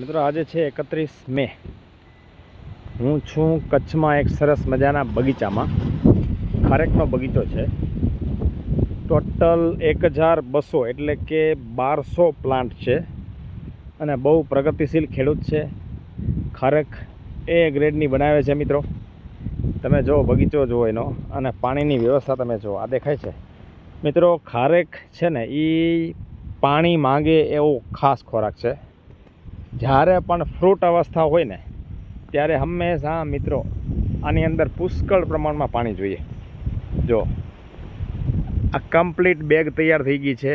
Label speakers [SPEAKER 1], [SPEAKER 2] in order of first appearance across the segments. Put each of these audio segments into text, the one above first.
[SPEAKER 1] મિત્રો આજે છે 31 મે। હું છું કચ્છમાં એક સરસ મજાના બગીચામાં। ખારેકનો બગીચો છે। ટોટલ 1200 એટલે કે 1200 પ્લાન્ટ છે અને બહુ પ્રગતિશીલ ખેડૂત છે। ખારેક એ ગ્રેડની બનાવે છે મિત્રો। તમે જો બગીચો જુઓ એનો અને પાણીની વ્યવસ્થા તમે જુઓ। આ દેખાય છે મિત્રો, ખારેક છે ને એ પાણી માંગે એવો ખાસ ખોરાક છે। જ્યારે પણ ફ્રૂટ અવસ્થા હોય ને ત્યારે હંમેશા મિત્રો આની અંદર પુષ્કળ પ્રમાણમાં પાણી જોઈએ। જો આ કમ્પ્લીટ બેગ તૈયાર થઈ ગઈ છે।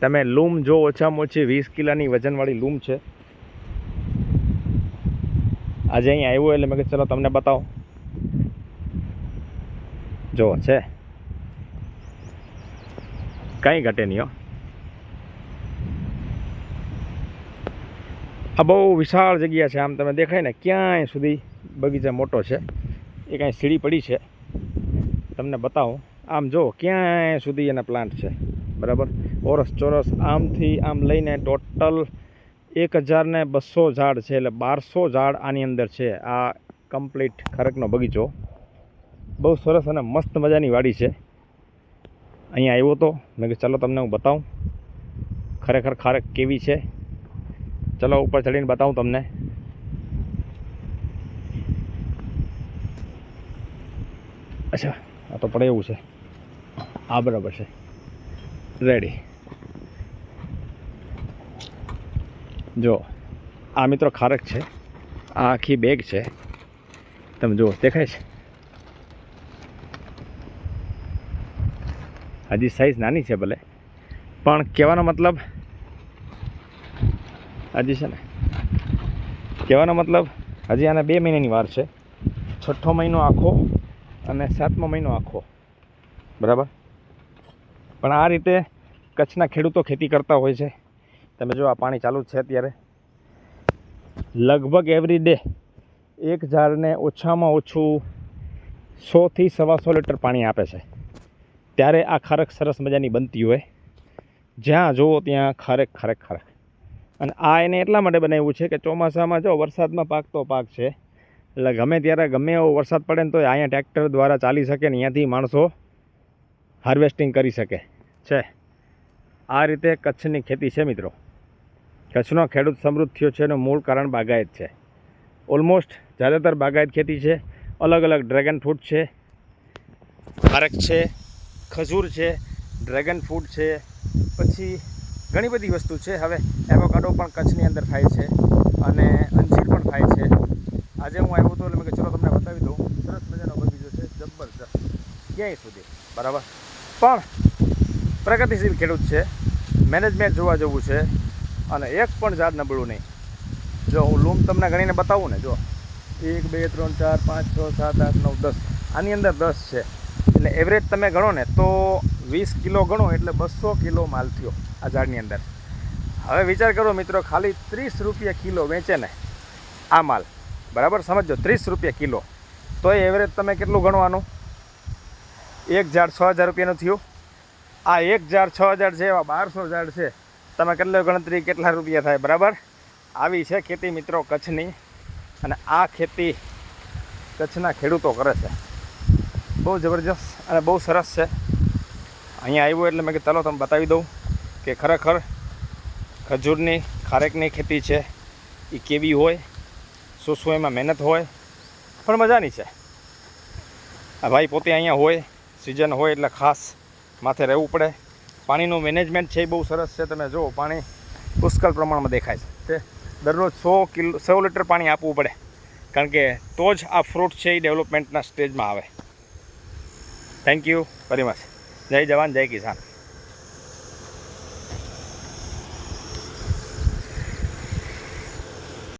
[SPEAKER 1] તમે લૂમ જો, ઓછામાં ઓછી 20 કિલોની વજનવાળી લૂમ છે। આજે અહીં આવ્યો એટલે મેં કીધું ચલો તમને બતાવો। જો છે કંઈ ઘટે નહીં હો। આ બહુ વિશાળ જગ્યા છે। આમ તમે દેખાય ને ક્યાંય સુધી બગીચા મોટો છે। એ કાંઈ સીડી પડી છે, તમને બતાવું। આમ જો ક્યાંય સુધી એના પ્લાન્ટ છે, બરાબર। ઓરસ ચોરસ આમથી આમ લઈને ટોટલ 1200 ઝાડ છે, એટલે 1200 ઝાડ આની અંદર છે। આ કમ્પ્લીટ ખારેકનો બગીચો બહુ સરસ અને મસ્ત મજાની વાડી છે। અહીંયા આવ્યો તો મેં કીધું ચાલો તમને હું બતાવું ખરેખર ખારેક કેવી છે। ચલો ઉપર ચડીને બતાવું તમને। અચ્છા, આ તો પડે એવું છે। આ બરાબર છે, રેડી। જો આ મિત્રો ખારેક છે। આ આખી બેગ છે, તમે જુઓ દેખાય છે। હજી સાઈઝ નાની છે ભલે, પણ કહેવાનો મતલબ હજી છે ને, કહેવાનો મતલબ હજી આને 2 મહિનાની વાર છે। 6ઠ્ઠો મહિનો આખો અને 7મો મહિનો આખો, બરાબર। પણ આ રીતે કચ્છના ખેડૂતો ખેતી કરતા હોય છે। તમે જો આ પાણી ચાલુ જ છે અત્યારે। લગભગ એવરી ડે એક ઝાડને ઓછામાં ઓછું 100 થી 125 લીટર પાણી આપે છે। ત્યારે આ ખારેક સરસ મજાની બનતી હોય। જ્યાં જુઓ ત્યાં ખારેક ખારેક ખારેક। અને આ એને એટલા માટે બનાવ્યું છે કે ચોમાસામાં જો વરસાદમાં પાકતો પાક છે, એટલે ગમે ત્યારે ગમે એવો વરસાદ પડે ને તો અહીંયા ટ્રેક્ટર દ્વારા ચાલી શકે ને અહીંયાથી માણસો હાર્વેસ્ટિંગ કરી શકે છે। આ રીતે કચ્છની ખેતી છે મિત્રો। કચ્છનો ખેડૂત સમૃદ્ધ થયો છે એનું મૂળ કારણ બાગાયત છે। ઓલમોસ્ટ જ્યાદાતર બાગાયત ખેતી છે। અલગ અલગ ડ્રેગન ફ્રૂટ છે, ખારેક છે, ખજૂર છે, ડ્રેગન ફ્રૂટ છે, પછી ઘણી બધી વસ્તુ છે। હવે એવોકાડો પણ કચ્છની અંદર થાય છે અને અંજીર પણ થાય છે। આજે હું આવ્યો હતો એટલે મેં ચલો તમને બતાવી દઉં। સરસ મજાનો બગીચો છે, જબરજસ્ત ક્યાંય સુધી, બરાબર। પણ પ્રગતિશીલ ખેડૂત છે, મેનેજમેન્ટ જોવા જેવું છે અને એક પણ ઝાડ નબળું નહીં। જો હું લૂમ તમને ગણીને બતાવું ને, જો 1 2 3 4 5 6 7 8 9 10, આની અંદર 10 છે, એટલે એવરેજ તમે ગણો ને તો 20 કિલો ગણો એટલે 200 કિલો માલ થયો આ ઝાડની અંદર। હવે વિચાર કરો મિત્રો, ખાલી 30 રૂપિયા કિલો વેચે ને આ માલ, બરાબર સમજો, 30 રૂપિયા કિલો, તો એ એવરેજ તમે કેટલું ગણવાનું? એક ઝાડ 6000 રૂપિયાનું થયું। આ એક ઝાડ 6000 છે, એવા 1200 ઝાડ છે, તમે કેટલો ગણતરી કેટલા રૂપિયા થાય, બરાબર। આવી છે ખેતી મિત્રો કચ્છની, અને આ ખેતી કચ્છના ખેડૂતો કરે છે। બહુ જબરજસ્ત અને બહુ સરસ છે। અહીંયા આવ્યો એટલે મેં કીધું ચાલો તમે બતાવી દઉં કે ખરેખર ખજૂરની ખારેકની ખેતી છે એ કેવી હોય, શું શું એમાં મહેનત હોય, પણ મજાની છે। આ ભાઈ પોતે અહીંયા હોય, સિઝન હોય એટલે ખાસ માથે રહેવું પડે। પાણીનું મેનેજમેન્ટ છે એ બહુ સરસ છે। તમે જુઓ પાણી પુષ્કળ પ્રમાણમાં દેખાય છે। દરરોજ 100 લીટર પાણી આપવું પડે, કારણ કે તો જ આ ફ્રૂટ છે એ ડેવલપમેન્ટના સ્ટેજમાં આવે। Thank you very much. જય જવાન જય કિસાન।